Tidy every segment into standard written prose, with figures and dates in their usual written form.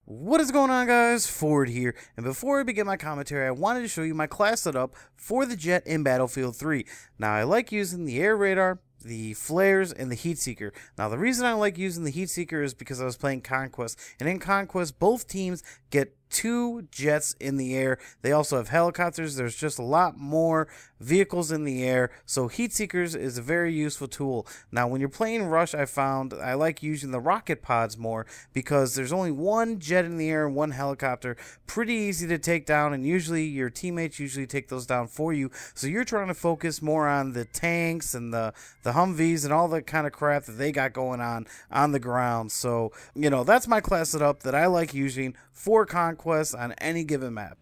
What is going on, guys? Ford here, and before I begin my commentary, I wanted to show you my class setup for the jet in Battlefield 3. Now, I like using the air radar, the flares, and the heat seeker. Now, the reason I like using the heat seeker is because I was playing Conquest, and in Conquest, both teams get 2 jets in the air. They also have helicopters. There's just a lot more vehicles in the air, so heat seekers is a very useful tool. Now, when you're playing Rush, I found I like using the rocket pods more because there's only 1 jet in the air and 1 helicopter. Pretty easy to take down, and usually your teammates usually take those down for you, so you're trying to focus more on the tanks and the Humvees and all the kind of crap that they got going on the ground. So, you know, that's my class setup that I like using for Conquest on any given map.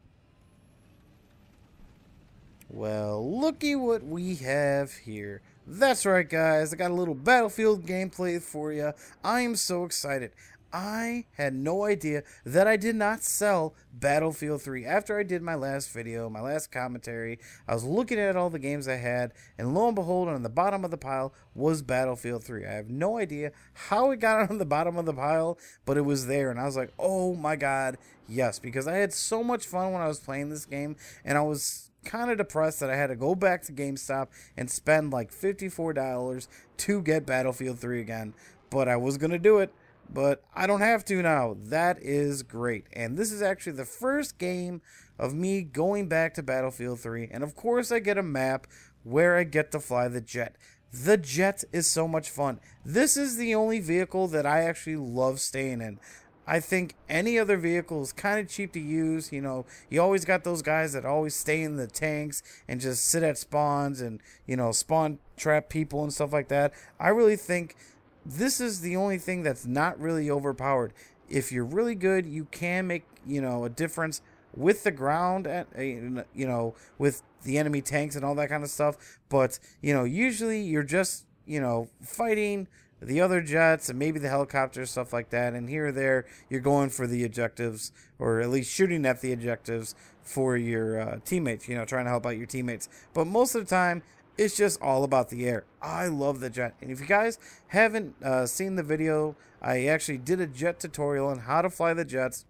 Well, looky what we have here. That's right, guys. I got a little Battlefield gameplay for you. I am so excited. I had no idea that I did not sell Battlefield 3. After I did my last video, my last commentary, I was looking at all the games I had, and lo and behold, on the bottom of the pile was Battlefield 3. I have no idea how it got on the bottom of the pile, but it was there, and I was like, oh my god, yes, because I had so much fun when I was playing this game, and I was kind of depressed that I had to go back to GameStop and spend like $54 to get Battlefield 3 again, but I was going to do it. But I don't have to now. That is great. And this is actually the first game of me going back to Battlefield 3. And of course I get a map where I get to fly the jet. The jet is so much fun. This is the only vehicle that I actually love staying in. I think any other vehicle is kind of cheap to use. You know, you always got those guys that always stay in the tanks and just sit at spawns and, you know, spawn trap people and stuff like that. I really think this is the only thing that's not really overpowered. If you're really good, you can make, you know, a difference with the ground, you know, with the enemy tanks and all that kind of stuff. But, you know, usually you're just, you know, fighting the other jets and maybe the helicopters, stuff like that. And here or there, you're going for the objectives, or at least shooting at the objectives for your teammates, you know, trying to help out your teammates. But most of the time, it's just all about the air. I love the jet. And if you guys haven't seen the video, I actually did a jet tutorial on how to fly the jets.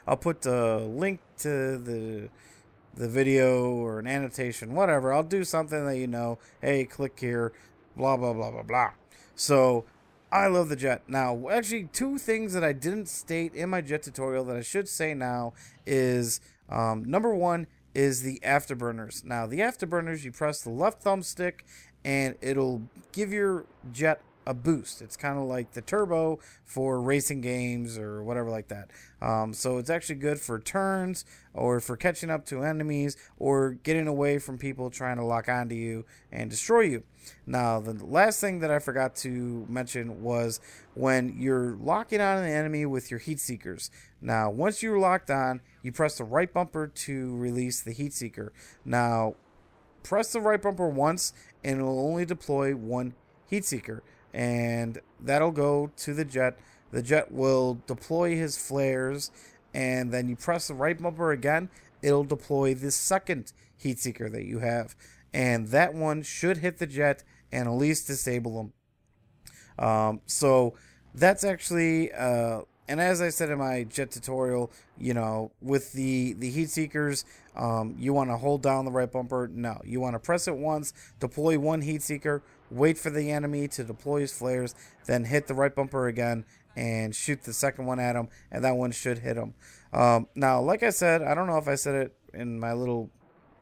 I'll put the link to the video or an annotation, whatever. I'll do something that, you know, hey, click here, blah, blah, blah, blah, blah. So I love the jet. Now, actually, 2 things that I didn't state in my jet tutorial that I should say now is, number 1, is the afterburners. Now, the afterburners, you press the left thumbstick and it'll give your jet a boost. It's kind of like the turbo for racing games or whatever like that. So it's actually good for turns or for catching up to enemies or getting away from people trying to lock onto you and destroy you. Now, the last thing that I forgot to mention was when you're locking on an enemy with your heat seekers. Now, once you're locked on, you press the right bumper to release the heat seeker. Now, press the right bumper once and it will only deploy 1 heat seeker, and that'll go to the jet. The jet will deploy his flares, and then you press the right bumper again, it'll deploy the second heat seeker that you have, and that one should hit the jet and at least disable them. So that's actually and as I said in my jet tutorial, you know, with the heat seekers, you want to hold down the right bumper. No, you want to press it once, deploy 1 heat seeker, wait for the enemy to deploy his flares, then hit the right bumper again and shoot the second one at him, and that one should hit him. Now, like I said, I don't know if I said it in my little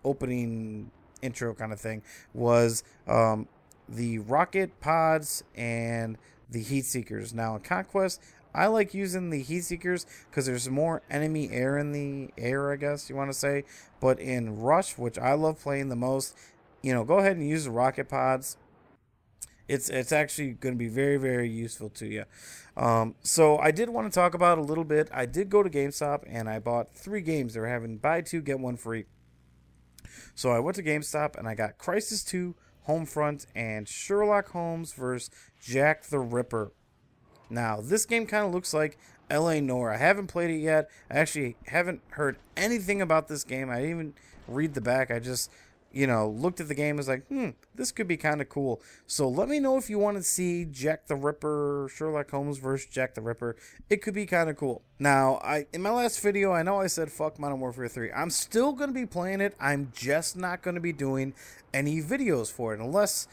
opening intro kind of thing, was the rocket pods and the heat seekers. Now, in Conquest, I like using the heat seekers because there's more enemy air in the air, I guess you want to say. But in Rush, which I love playing the most, you know, go ahead and use the rocket pods. It's actually going to be very, very useful to you. So I did want to talk about a little bit. I did go to GameStop and I bought 3 games. They were having buy 2, get 1 free. So I went to GameStop and I got Crisis 2, Homefront, and Sherlock Holmes vs. Jack the Ripper. Now, this game kind of looks like L.A. Noire. I haven't played it yet. I actually haven't heard anything about this game. I didn't even read the back. I just you know, looked at the game and was like, this could be kind of cool. So let me know if you want to see Jack the Ripper, Sherlock Holmes versus Jack the Ripper. It could be kind of cool. Now, in my last video, I know I said fuck Modern Warfare 3. I'm still going to be playing it. I'm just not going to be doing any videos for it unless,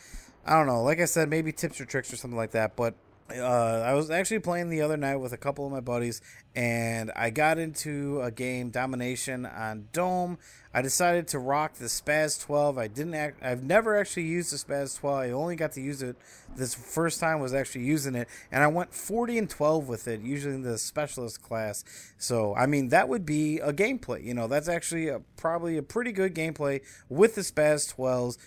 I don't know, like I said, maybe tips or tricks or something like that. But I was actually playing the other night with a couple of my buddies, and I got into a game, Domination, on Dome. I decided to rock the Spaz 12. I've never actually used the Spaz 12. I only got to use it this first time was actually using it, and I went 40 and 12 with it, usually in the specialist class. So, I mean, that would be a gameplay. You know, that's actually probably a pretty good gameplay with the Spaz 12s.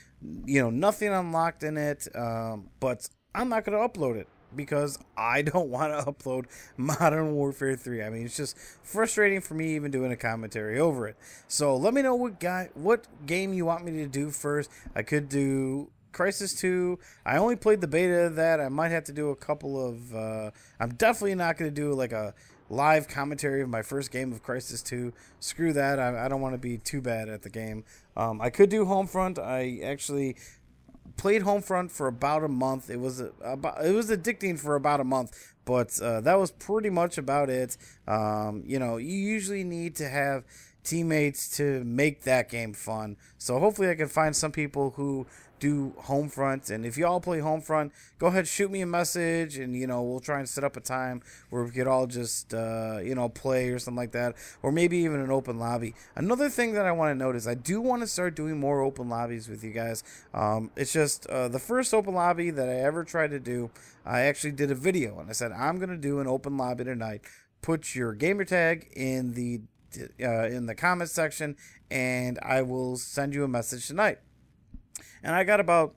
You know, nothing unlocked in it, but I'm not going to upload it, because I don't want to upload Modern Warfare 3. I mean, it's just frustrating for me even doing a commentary over it. So let me know what game you want me to do first. I could do Crisis 2. I only played the beta of that. I might have to do a couple of... I'm definitely not going to do like a live commentary of my first game of Crisis 2. Screw that. I don't want to be too bad at the game. I could do Homefront. I actually played Homefront for about a month. It was addicting for about a month, but that was pretty much about it. You know, you usually need to have teammates to make that game fun. So hopefully I can find some people who do Homefront, and if y'all play Homefront, go ahead, shoot me a message, and you know, we'll try and set up a time where we could all just you know, play or something like that, or maybe even an open lobby. Another thing that I want to note is I do want to start doing more open lobbies with you guys. It's just the first open lobby that I ever tried to do, I actually did a video, and I said I'm gonna do an open lobby tonight. Put your gamer tag in the comment section, and I will send you a message tonight. And I got about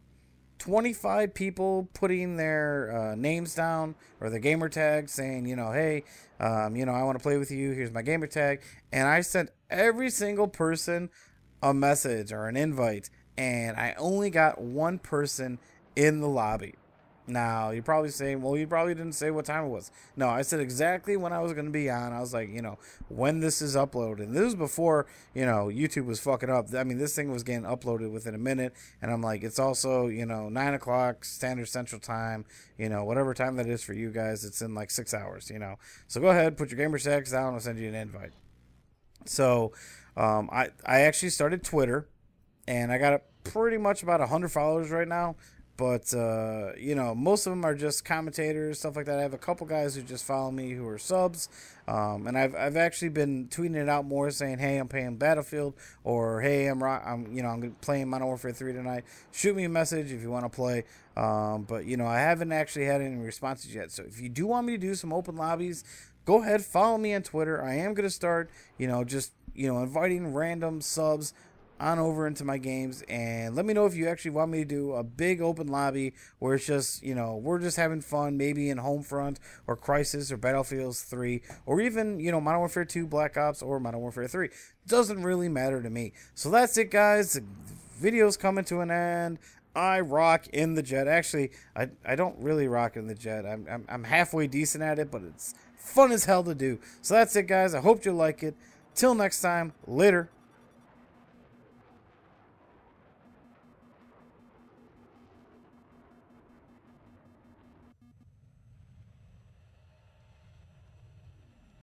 25 people putting their names down, or their gamer tag, saying, you know, hey, you know, I want to play with you. Here's my gamer tag. And I sent every single person a message or an invite, and I only got one person in the lobby. Now, you're probably saying, well, you probably didn't say what time it was. No, I said exactly when I was going to be on. I was like, you know, when this is uploaded. And this was before, you know, YouTube was fucking up. I mean, this thing was getting uploaded within a minute. And I'm like, it's also, you know, 9 o'clock Standard Central Time. You know, whatever time that is for you guys, it's in like 6 hours, you know. So go ahead, put your gamer tags down. I'll send you an invite. So I actually started Twitter, and I got pretty much about 100 followers right now. But, you know, most of them are just commentators, stuff like that. I have a couple guys who just follow me who are subs. And I've actually been tweeting it out more, saying, hey, I'm playing Battlefield, or hey, I'm playing Modern Warfare 3 tonight. Shoot me a message if you want to play. But, you know, I haven't actually had any responses yet. So if you do want me to do some open lobbies, go ahead, follow me on Twitter. I am going to start, you know, just, you know, inviting random subs on over into my games, and let me know if you actually want me to do a big open lobby where it's just, you know, we're just having fun, maybe in Homefront or Crisis or Battlefield 3, or even, you know, Modern Warfare 2, Black Ops, or Modern Warfare 3. Doesn't really matter to me. So that's it, guys. The video's coming to an end. I rock in the jet. Actually, I don't really rock in the jet. I'm halfway decent at it, but it's fun as hell to do. So that's it, guys. I hope you like it. Till next time, later.